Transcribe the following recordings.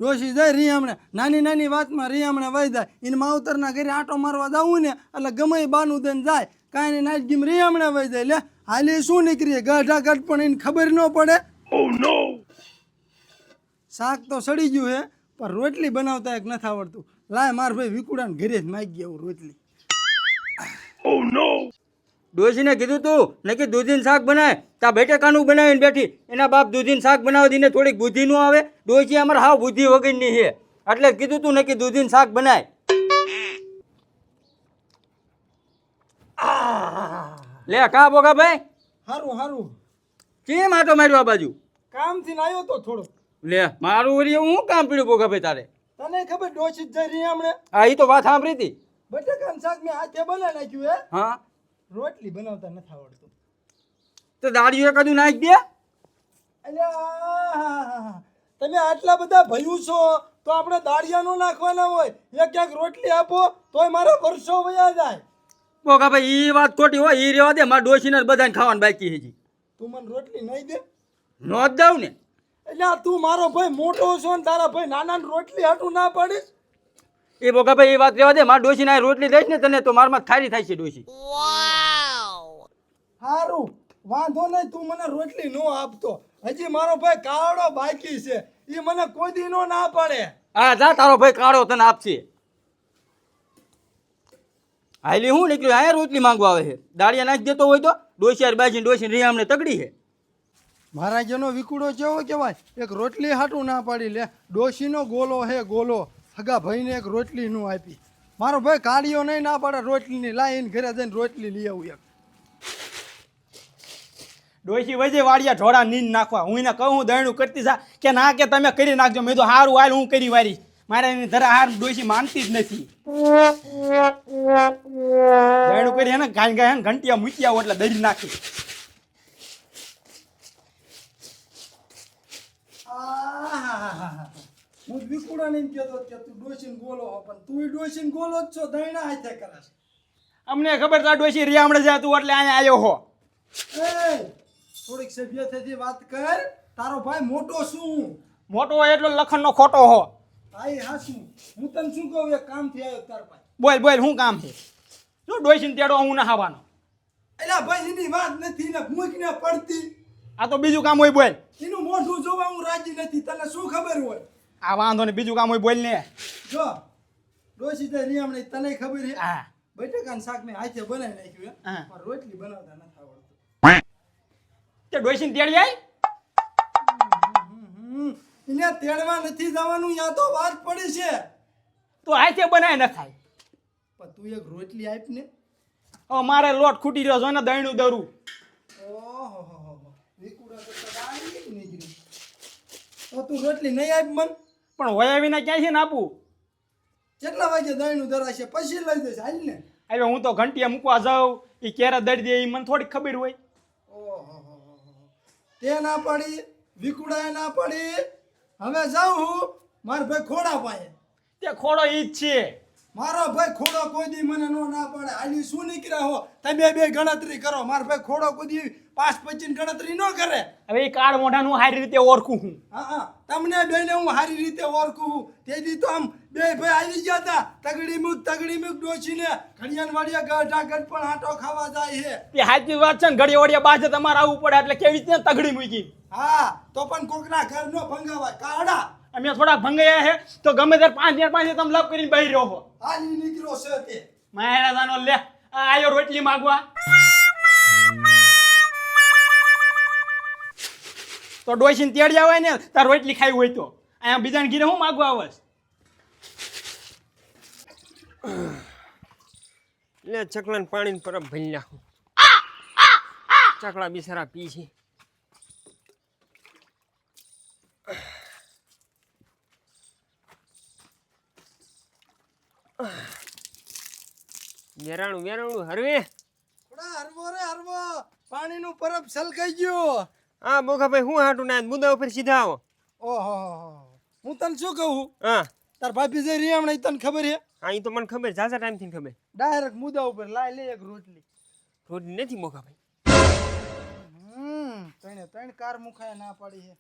ડોશી જાય રીયામણે નાની નાની વાતમાં રીયામણે વહી જાય એને માવતરના ઘરે આંટો મારવા જવું ને એટલે ગમે બાનું દઈને જાય કાંઈ ને નાચ ગીમ રીયામણે વહી જાય લે હાલી શું નીકળીએ ગઢા ગઢ પણ એને ખબર ન પડે. શાક તો સડી ગયું હે પણ રોટલી બનાવતા એક નથી આવડતું. લાય માર ભાઈ વિકુડાને ઘરે જ માગી આવું રોટલી. ડોશીને કીધું તું ને કે દૂધીનું શાક બનાય તા બેટેકાનું બનાવીને બેઠી એના બાપ દૂધીનું શાક બનાવી દઈને થોડીક બુદ્ધિ નું આવે. ડોશી અમારે હાવ બુદ્ધિ વગરની છે એટલે જ કીધું તું ને કે દૂધીનું શાક બનાય. લે કા બોગા ભાઈ હારું હારું કેમ આટો માર્યો આ બાજુ? કામથી આવ્યો તો થોડો. લે મારું વળી એવું શું કામ પીડ્યું બોગા ભાઈ તારે? તને ખબર ડોશી જ જાય રીયામણે હા એ તો વાત સાંભળી હતી. બટેકાનું શાક મેં હાથે બનાવી નાખ્યું હે. હા રોટલી બનાવતા નથી આવડતું. તો દાડીઓ એકાદું નાખી દે. અલ્યા તમે આટલા બધા ભયું છો તો આપણે દાળિયા નો નાખવાના હોય એક એક રોટલી આપો તોય મારા વર્ષો વયા જાય. બોગા ભાઈ એ વાત ખોટી હોય એ રેવા દે મારા ડોશીને બધાને ખાવાનું બાકી હજી. તું મને રોટલી નહીં દે નો જ દઉં ને. એટલે તું મારો ભાઈ મોટો છો ને તારા ભાઈ નાના રોટલી હાટું ના પાડીશ. એ બોગા ભાઈ એ વાત રેવા દે મારા ડોશીને આ રોટલી દઈશ ને તને તો મારમાં ખારી થાય છે ડોશી. સારું વાંધો નહીં તું મને રોટલી નો આપતો હજી મારો ભાઈ કાળો બાકી છે એ મને કોઈ દી નો ના પાડે. હા જા તારો ભાઈ કાળો તને આપશે. હાલી હું નીકળ્યું અહીંયા રોટલી માંગવા આવે છે. દાળિયા નાખી દેતો હોય તો ડોશિયાર બાજી ડોશી રીયામને તગડી છે. મારા જેનો વિકુડો કેવો કહેવાય એક રોટલી હાટું ના પાડી લે. ડોશીનો ગોલો હે ગોલો હગા ભાઈને એક રોટલી નું આપી. મારો ભાઈ કાઢીઓ નહીં ના પાડે રોટલીની લાય એને ઘરે જઈને રોટલી લઈ આવું એક. ડોશી વજે વાડિયા ઢોળા નીંદ નાખવા હું એને કહું દયણું કરતી જા કે ના કે તમે કરી નાખજો. મેં તો હારું હાલ હું કરી વારીશ મારે એની ધરા હાર ડોશી માનતી જ નથી. દયણું કરી હે ને ગાય ગાય ને ઘંટિયા મૂકી આવો એટલે દરી નાખી. હું વિકુડાને એમ કહેતો કે તું ડોશીને ગોલો હો પણ તું ડોશીને ગોલો જ છો દયણા હાથે કરે છે. અમને ખબર તા ડોશી રીયામણે જાય તું એટલે અહીંયા આવ્યો હો. એ થોડીક સભ્યતાથી વાત કર. તારો ભાઈ મોટો શું મોટો હોય એટલો લખણનો ખોટો હો. ભાઈ હાસું હું તને શું કહું એક કામથી આવ્યો તાર પાસે. બોલ બોલ શું કામ છે? જો ડોશીને તેડો હું ના ખાવાનો. એલા ભાઈ એની વાત નથી ને ભૂખને પડતી. આ તો બીજું કામ હોય બોલ. એનું મોઢું જોવા હું રાજી નથી તને શું ખબર હોય. આ વાંધો ને બીજું કામ હોય બોલ ને. જો ડોશી તે રીયામણે તને ખબર છે હા બટેકાનું શાક મેં હાથે બનાવી નાખ્યું હે હા. પણ રોટલી બનાવતા નથી આવડતું. તે ડોશીને તેડી આવી. એને તેડવા નથી જવાનું યા તો વાત પડી છે. તો હાથે બનાય ન ખાય. પણ તું એક રોટલી આપ ને. હવે મારે લોટ ખૂટી રહ્યો છે ને દયણું દરું. ઓહો વિકુડા તો દાડી નીકળી. તો તું રોટલી નહીં આપ મન. પણ વયા વિના ક્યાં છે ને આપું. કેટલા વાગે દહીંનું દરાશે પછી લઈ જશે હાલ ને. હવે હું તો ઘંટિયા મૂકવા જાઉં એ ક્યારે દડી દે એ મને થોડીક ખબર હોય. ઓહો તે ના પાડી વિકુડાએ ના પાડી. હવે જાઉં હું મારા ભાઈ ખોડા પાસે. તે ખોડો ઈ જ છે. મારો ભાઈ ખોડો કોઈ દી મને નો ના પાડે. હાલી શું નીકળ્યા હો તમે બે ગણતરી કરો. મારો ભાઈ ખોડો કોઈ દી 5-25 ગણતરી ન કરે. હવે એ કાળ મોઢાનું સારી રીતે ઓળખું હું. હા તમને બેને હું સારી રીતે ઓળખું છું. તે દી તો આમ બે ભાઈ આવી ગયા હતા તગડી મુક ડોશીને ઘડિયાળ વાડિયા ગાઢા ગઢ પણ આટો ખાવા જાય છે. તે સાચી વાત છે ને ઘડી વડિયા બાજે તમારે આવવું પડે એટલે કેવી રીતે તગડી મૂકી. હા તો પણ કોકના ઘર નો ભંગાવાય કાઢા. અમે થોડાક ભંગાયા છે તો ગમે ત્યારે 5 તમે લપ કરીને બહી રહ્યો હો. હાલી નીકળ્યો છે તે. મારા દાનો લે આયો રોટલી માંગવા. તો ડોશીને તેડી આવે ને તાર રોટલી ખાવી હોય તો અહીંયા બીજાને ઘીરે હું માંગવા આવસ. લે ચકલાને પાણીને પરબ ભરી નાખું. ચકલા બિચારા પી છે. વેરાણું હરવે. થોડા હરવો રે હરવો પાણીનું પરબ સલકાઈ ગયો. હા બોખાભાઈ હું હાટું ના મુદ્દા ઉપર સીધા આવો. ઓહો હું તને શું કહું હા તાર ભાભી જે રીયામણે તને ખબર છે. હા એ તો મને ખબર ઝાઝા ટાઈમથી ખબર. ડાયરેક્ટ મુદ્દા ઉપર લાય લે એક રોટલી. રોટલી નથી બોખાભાઈ. ત્રણે ત્રણ કાર મુખાય ના પાડી છે.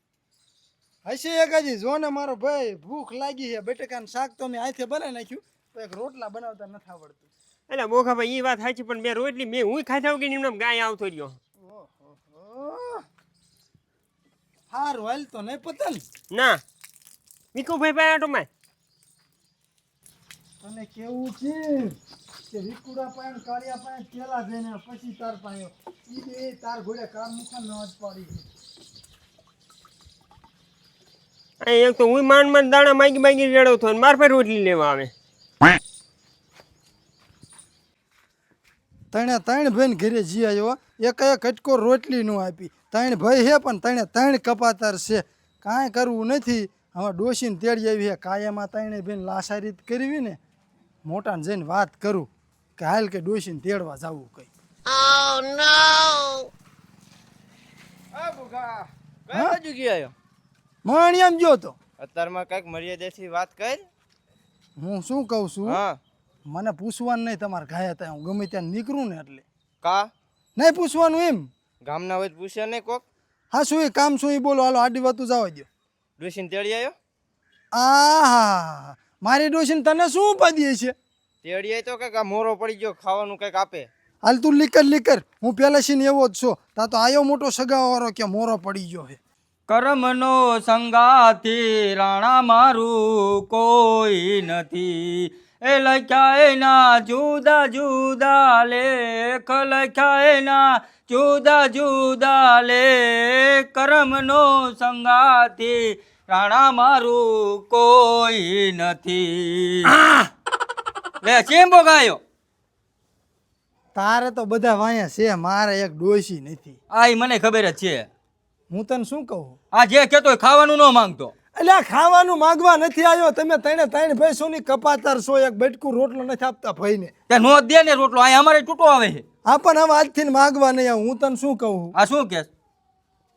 હશે એકાદી જો ને મારો ભાઈ ભૂખ લાગી છે બટેકાનું શાક તો મેં આથી બનાવી નાખ્યું તો એક રોટલા બનાવતા નથી આવડતું. એટલે મોઘાભાઈ એ વાત સાચી પણ મેં રોટલી મેં હું ખાધા કે એમને ગાય આવતો રહ્યો. ઓહો હારું હાલ તો નહીં પતન. ના વિકુભાઈ પાસે આટો માં તને કેવું છે કે વિકુડા પાયણ કાળિયા પાયણ પેલા જઈને પછી તાર પાયો ઈ બે તાર ઘોડે કામ મુખા ન જ પાડી ગઈ. અહીં એક તો હું માંડ દાણા માગી રેડો થયો માર પાસે રોટલી લેવા આવે. તણે ત્રણ ભાઈને ઘરે જી આવ્યો એક કટકો રોટલી નું આપી ત્રણ ભાઈ હે પણ તણે ત્રણ કપાતર છે કાંઈ કરવું નથી. હવે ડોશીને તેડી આવી હે કાયમાં ત્રણે ભાઈને લાસારી કરવી ને મોટાને જઈને વાત કરું કે હાલ કે ડોશીને તેડવા જવું કઈ. મણી આમ જો તો અત્યારમાં કઈક મર્યાદાથી વાત કર. હું શું કહું છું હા મને પૂછવાનું નહીં તમારે ઘાયા ત્યાં હું ગમે ત્યાં નીકળું ને એટલે કા નહીં પૂછવાનું એમ. ગામના હોય તો પૂછ્યા નહીં કોક. હા શું એ કામ શું એ બોલો હાલો આડી વાતું જવા દો. ડોશીને તેડી આવ્યો. આ મારી ડોશીને તને શું ઉપાધિ છે. તેડી આવ્યો તો કઈક આ મોરો પડી ગયો ખાવાનું કઈક આપે. હાલ તું લીકર હું પહેલા છીને એવો જ છો તા તો આયો મોટો સગાવાળો કે મોરો પડી ગયો હે. કર્મનો સંગાથી રાણા મારું કોઈ નથી એ લખ્યા એના જુદા જુદા લેખ લખ્યા એના જુદા જુદા લેખ કર્મનો સંગાથી રાણા મારું કોઈ નથી. લે ચેમ્બો ગાયો તારે તો બધા વાયા છે મારે એક ડોશી નથી. આ ઈ મને ખબર જ છે. હું તને શું કહું આ જે કહેતો ખાવાનું ન માંગતો. એટલે આ ખાવાનું માગવા નથી આવ્યો તમે ત્રણે ત્રણ ભાઈ સોની કપાતર છો એક બટકું રોટલો નથી આપતા ભાઈને. ત્યાં નો દે ને રોટલો આ અમારે તૂટો આવે છે. હા પણ હવે આજથી માગવા નહીં આવું હું તને શું કહું આ શું કે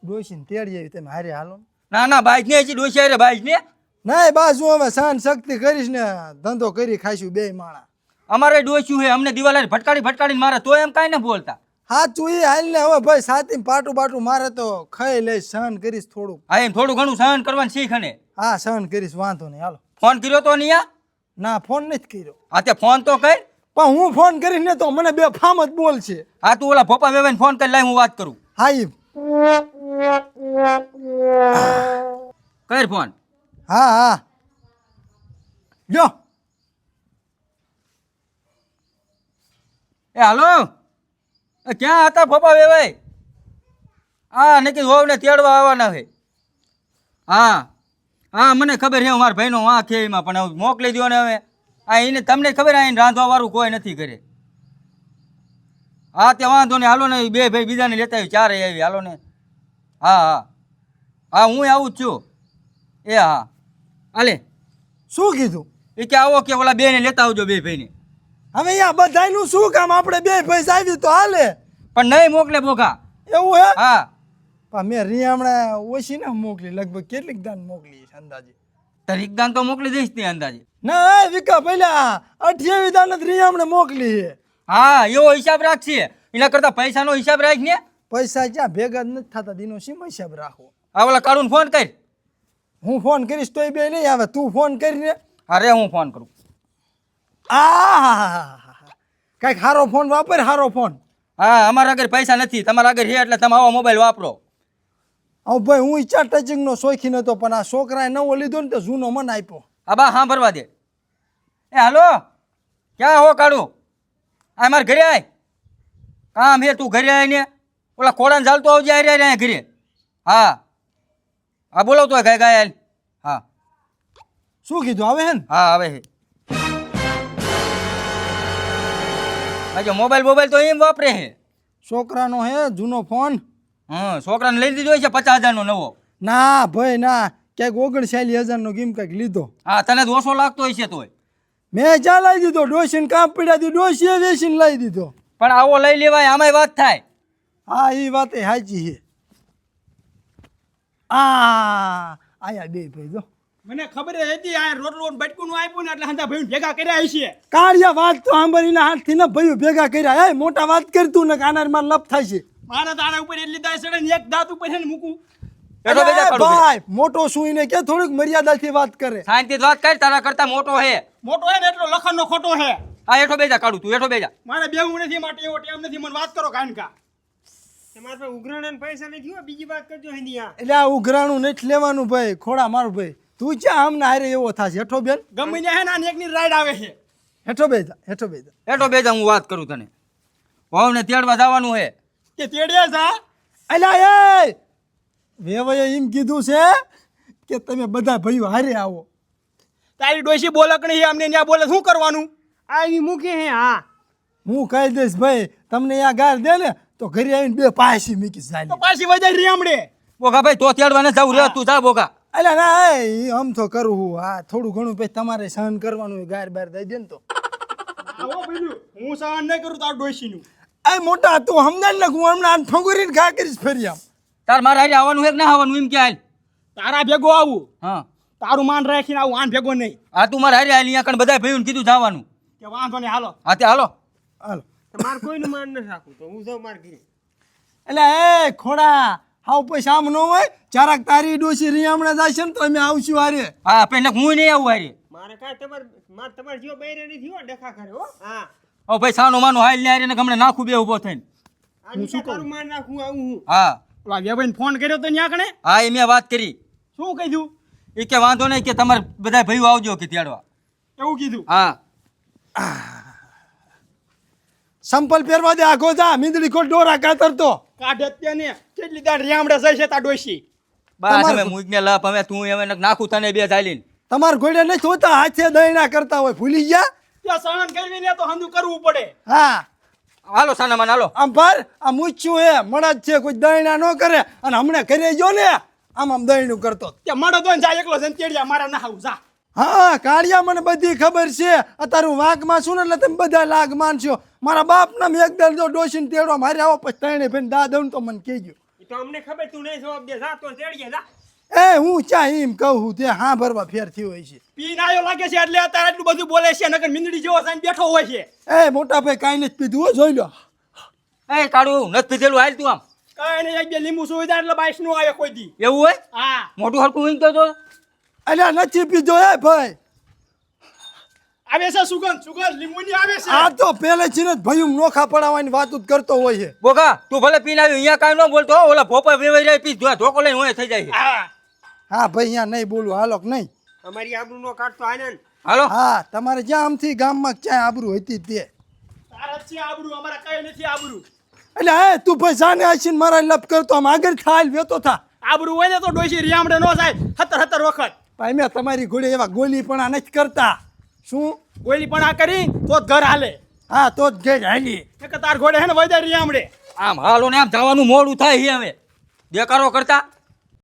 ડોશીને તેડી આવી તમે હારે હાલો. ના ના બાઈક ને હજી ડોસી રે બાઈક ને ના બસ હું હવે સહન શક્તિ કરીશ ને ધંધો કરી ખાઈશું બે માણા. અમારે ડોસ્યું હે અમને દિવાલે ફટકાડીને મારે તો એમ કાંઈ ન બોલતા. હા તું એ હાલ ને હવે ભાઈ સાથી પાટું બાટું મારે તો ખાઈ લઈશ સહન કરીશ થોડુંક. હા એમ થોડું ઘણું સહન કરવાનું શીખ ને. હા સહન કરીશ વાંધો નહીં હાલો. ફોન કર્યો તો નહીં આ? ના ફોન નથી કર્યો. હા તે ફોન તો કર. પણ હું ફોન કરીશ ને તો મને બે ફામ જ બોલશે. હા તું ઓલા ભોપા વેવાઈને ફોન કરી લાય હું વાત કરું. હા ઈ કર ફોન. હા લ્યો એ હાલો એ ક્યાં હતા ભોપા વેવાઈ? હા નક્કી હોવ ને તેડવા આવવાના છે. હા હા મને ખબર છે મારા ભાઈનો વાંક છે એમાં પણ હવે મોકલી દો ને હવે. આ એને તમને ખબર આ રાંધવા વાળું કોઈ નથી ઘરે. હા તે વાંધો ને હાલો ને બે ભાઈ બીજાને લેતા આવી ચારે આવી હાલો ને. હા હા હા હું આવું જ છું. એ હા હાલે શું કીધું એ કે આવો કે ઓલા બે ને લેતા આવજો બે ભાઈને. હવે અહીંયા બધાયનું શું કામ આપણે બે ભાઈ આવી તો હાલે પણ નહીં મોકલે બોખા. એવું હે હા પણ મેં હમણાં ઓછી ના મોકલી લગભગ કેટલીક દાન મોકલી છે અંદાજે. તારીખ દાન તો મોકલી દઈશ ને અંદાજે. ના વિકા પહેલા 28 દાન જ હમણાં મોકલી છે. હા એવો હિસાબ રાખશે એના કરતા પૈસાનો હિસાબ રાખ ને. પૈસા ક્યાં ભેગા જ નથી થતા દીનો શી હિસાબ રાખવો. આ ઓલા કાળુને ફોન કર. હું ફોન કરીશ તોય બે નહીં આવે તું ફોન કરીને. અરે હું ફોન કરું. કઈક સારો ફોન વાપર સારો ફોન. હા અમારા આગળ પૈસા નથી તમારા આગળ છે એટલે તમે આવો મોબાઈલ વાપરો. હવે ભાઈ હું ઈચ્છા ટચિંગનો શોખીન હતો પણ આ છોકરાએ નવો લીધો ને તો જૂનો મને આપ્યો. હા બા હા ભરવા દે. એ હાલો ક્યાં હો કાળું? આ મારે ઘરે આય કામ હે તું ઘરે આય ને ઓલા ખોડાને ચાલતો આવજે અહીંયા ઘરે. હા હા બોલો તો ગાય ગાય. હા શું કીધું આવે હે ને? હા આવે છે. જો મોબાઈલ તો એમ વાપરે છે. છોકરાનો હે જૂનો ફોન. હા છોકરાને લઈ દીધો છે 50,000 નો નવો. ના ભાઈ ના ક્યાંક 39,000 નો ગેમ કંઈક લીધો. હા તને તો ઓછો લાગતો હશે તોય. મેં જ્યાં લાવી દીધો ડોશીને કામ પડ્યા દી ડોશીએ વેચીને લાવી દીધો. પણ આવો લઈ લેવાય આમાંય વાત થાય. હા એ વાત સાચી છે. આયા બે ભાઈ જો મને ખબર હતી આ રોટલો બટકું નું આપ્યું ને એટલે હંધા ભાઈ ભેગા કર્યા હશે. કાળિયા વાત તો સાંભળીના હાથથી ને ભાઈઓ ભેગા કર્યા. એ મોટા વાત કરતું ને કાનાર માં લપ થાય છે. મારા દાણા ઉપર એટલી દાય સડે ને એક દાંત ઉપર છે ને મૂકું. હેઠો બેજા કાઢું બેજા. ભાઈ મોટો છું એને કે થોડીક મર્યાદાથી વાત કરે. શાંતિથી વાત કર, તારા કરતા મોટો હે. મોટો હે ને એટલો લખનનો ખોટો હે. આ હેઠો બેજા કાઢું, તું હેઠો બેજા. મારે બેવું નથી માટે એવો ટેમ નથી, મને વાત કરો કાનકા. તમારા પાસે ઉઘરાણા પૈસા નથી હો, બીજી વાત કરજો હિન્દીયા. એટલે આ ઉઘરાણું નથી લેવાનું ભાઈ, ખોડા મારું ભાઈ. તું ક્યાં આમને હારે એવો થાશે? હેઠો બેન, ગમે ને હે ને આની એકની રાઈડ આવે છે. હેઠો બેજા, હેઠો બેજા. હેઠો બેજા, હું વાત કરું તને. વહુને તેડવા જવાનું હે. કે તેડે જા. અલ્યા એ વેવાએ એમ કીધું છે કે તમે બધા ભાઈઓ હારે આવો. તારી ડોશી બોલકણી છે, અમને ન્યા બોલે શું કરવાનું? આવી મૂકી હે હા. હું કહી દઈશ ભાઈ, તમને અહીંયા ગાળ દે ને તો ઘરે આવીને બે પાસી મૂકીશ તો સાલી. પાછી વજાઈ રીયામડે. બોગા ભાઈ, તો તેડવા ન જવું રે, તું જા બોગા. અલ્યા ના એ આમ તો કરું હું. હા થોડું ઘણું પછી તમારે સહન કરવાનું હોય, ગાર બાર દઈ દે ને તો. આવો બીજું હું સહન નહીં કરું તાર ડોશીનું. આ મોટા તું સમજાય ને, હું હમણાં ફંગુરીને ઘા કરીશ ફરી આમ. તાર મારે હારે આવવાનું હે કે ના આવવાનું એમ કે હાલ. તારા ભેગો આવું, હા તારું માન રાખીને આવું, આન ભેગો નહીં. આ તું મારે હારે હાલ, અહીંયા કણ બધા ભાઈઓને કીધું જવાનું. કે વાંધો નહીં, હાલો. હા તે હાલો. હાલો. તમારે કોઈનું માન ન રાખવું તો હું જાઉં માર ઘરે. એટલે એ ખોડા હાવ પૈસા આમ ન હોય. જરાક તારી ડોસી રીયામણે જાય છે ને તો અમે આવશું હારે. હા આપણે હું નહીં આવું હારે. મારે કાંઈ તમારે જેવો બૈરે નથી હો, ડખા કરે હો. હા ઓ ભાઈ સાનો માનો હાલ ને હારે ને હમણાં નાખું બે ઊભો થઈને. હું શું તારું માન રાખું આવું હું. હા ઓલા વેભાઈને ફોન કર્યો તો ન્યા કણે હા એ મેં વાત કરી. શું કીધું? એ કે વાંધો નહીં કે તમારે બધા ભાઈઓ આવજો કે તેડવા. એવું કીધું. હા સંપલ પહેરવા દે, આગો જા. મીંદડી કોટ ડોરા કાતર તો કાઢે તેને કેટલી દાડ રીયામડે જાય છે તાર ડોશી. બસ હવે મૂકને લપ, હવે તું હવે નાખું તને બે ચાલીને. તમાર ઘોડે નથી હોતા, હાથે દહીણા કરતા હોય, ભૂલી ગયા? ત્યાં સહન કરીને તો હંધું કરવું પડે. હા હાલો સાના માન હાલો. આમ પર આ મૂછ્યું હે મળદ છે, કોઈ દહીણા ન કરે. અને હમણાં કરે જો ને આમ દહીણું કરતો. ત્યાં મડો દોઈને જાય એકલો જઈને તેડ્યા, મારા ના આવું જા. હા કાળિયા મને બધી ખબર છે. અત્યારે હું વાંકમાં છું ને એટલે તમે બધા લાગ માનશો. મારા બાપના મેં એકદમ જો ડોસીને તેડવા મારે આવો પછી તણે ભાઈ દા દઉં તો મને કહેજો. એ તો અમને ખબર તું નહીં જવાબ દે. જા તો તેડીએ જા. એ હું ચા એમ કહું તે હા ભરવા ફેર થયો હોય છે. પીને આયો લાગે છે એટલે અત્યારે એટલું બધું બોલે છે, નકર મીંદડી જેવો થઈને બેઠો હોય છે. એ મોટા ભાઈ કાંઈ નથી પીધું હો, જોઈ લો. એ કાઢું નથી પીધેલું હાલ તું આમ. કાંઈ નહીં, એક બે લીંબુ સુવિધા એટલે બાઈસ નું આવે કોઈ દી. એવું હોય હા મોટું હરકું વીંગતો તો. અલ્યા નથી પીધો એ ભાઈ. આવે છે સુગંધ લીંબુની આવે છે. આ તો પહેલેથી જ ભાઈ નોખા પડાવવાની વાત જ કરતો હોય છે. બોગા તું ભલે પીને આવ્યો, અહીંયા કાંઈ ન બોલતો હો, ઓલા ભોપા વેવાઈ જાય પી ધોકો લઈને હોય થઈ જાય છે. હા હા ભાઈ અહીંયા નહીં બોલું, હાલો કે નહીં? અમારી આબરૂ નો કાઢતો આનંદ. હાલો હા તમારે જ્યાં આમથી ગામમાં ક્યાંય આબરૂ હતી તે. તારા જ છે આબરૂ, અમારા કઈ નથી આબરૂ. એટલે હે તું ભાઈ સાને આવીને મારા લપ કરતો આમ આગળ થાય વેતો થા. આબરૂ હોય ને તો ડોશી રીયામડે ન જાય 17 વખત. ભાઈ મેં તમારી ઘોડે એવા ગોલીપણા નથી કરતા. શું? ગોલી પણ આ કરી તો જ ઘર હાલે. હા તો જ ઘેર હાલી. કે તાર ઘોડે હે ને વજાય રીયામડે. આમ હાલો ને આમ જવાનું મોડું થાય છે હવે. બેકારો કરતા